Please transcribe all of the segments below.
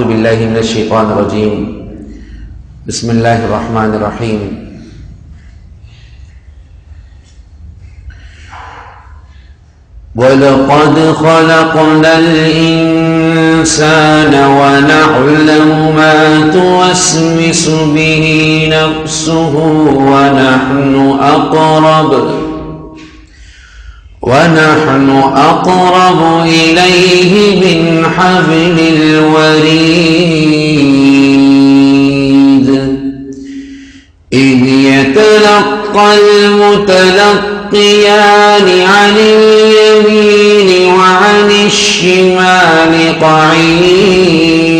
أعوذ بالله من الشيطان الرجيم. بسم الله الرحمن الرحيم. ولقد خلقنا الإنسان ونعلم ما توسوس به نفسه ونحن أقرب إليه من حبل الوريد إذ يتلقى المتلقيان عن اليمين وعن الشمال قعيد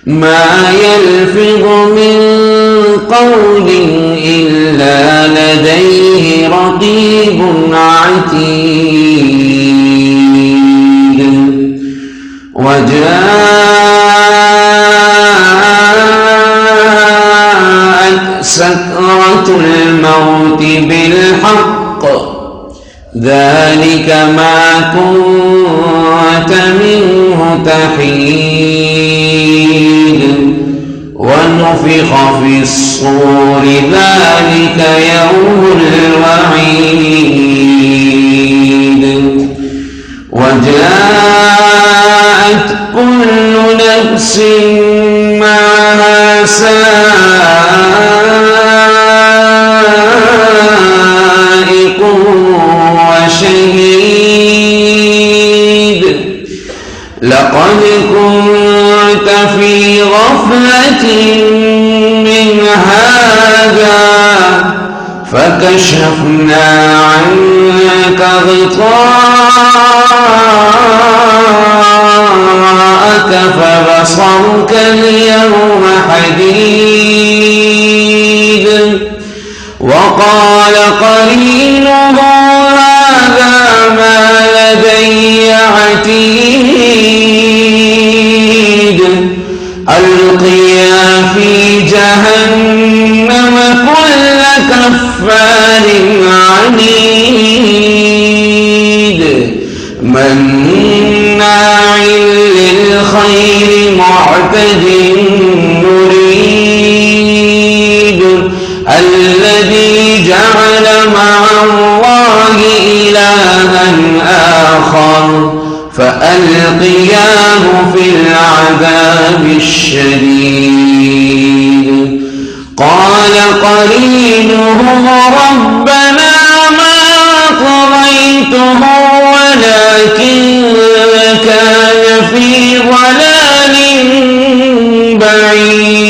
ما يلفظ من قول إلا لديه رقيب عتيد وجاءت سكرة الموت بالحق ذلك ما كنت منه تحيد ونفخ في الصور ذلك يوم الوعيد وجاءت كل نفس معها سائق وشهيد لقد كنت في غفلة من هذا فكشفنا عنك غطاءك فبصرك اليوم حديد وقال قرينه هذا ما لدي عتيد ألقيا في جهنم كل كفار عنيد مناع للخير معتد مريب الذي جعل مع الله إلها آخر فألقياه في العذاب الشديد قال قرينه ربنا ما طغيته ولكن كان في ضلال بعيد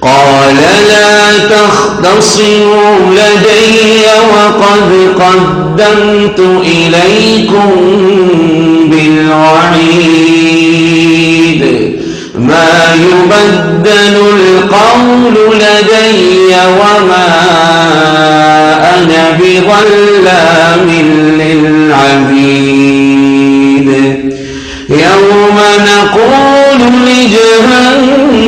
قال لا تختصموا لدي وقد قدمت إليكم بالوعيد ما يبدل القول لدي وما أنا بظلام للعبيد يوم نقول لجهنم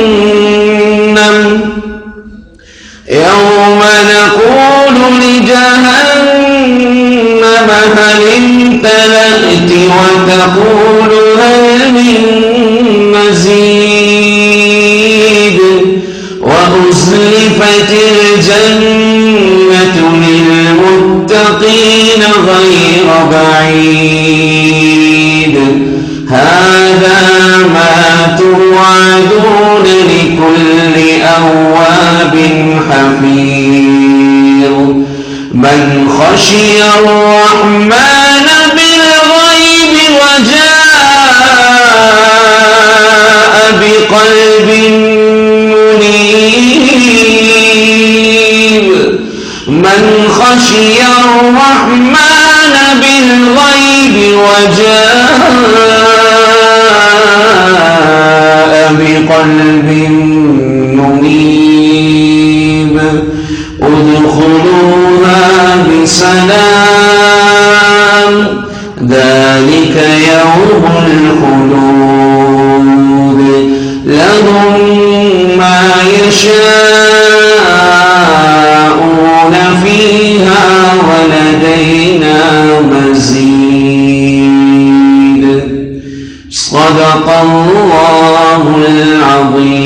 هل امتلأت وتقول هل من مزيد وأزلفت الجنة للمتقين غير بعيد هذا ما توعدون لكل أواب حفيظ من خشي الرحمن بالغيب وجاء بقلب منيب من خشي الرحمن بالغيب وجاء بقلب منيب ادخلوها بسلام ذلك يوم الخلود لهم ما يشاءون فيها ولدينا مزيد صدق الله العظيم.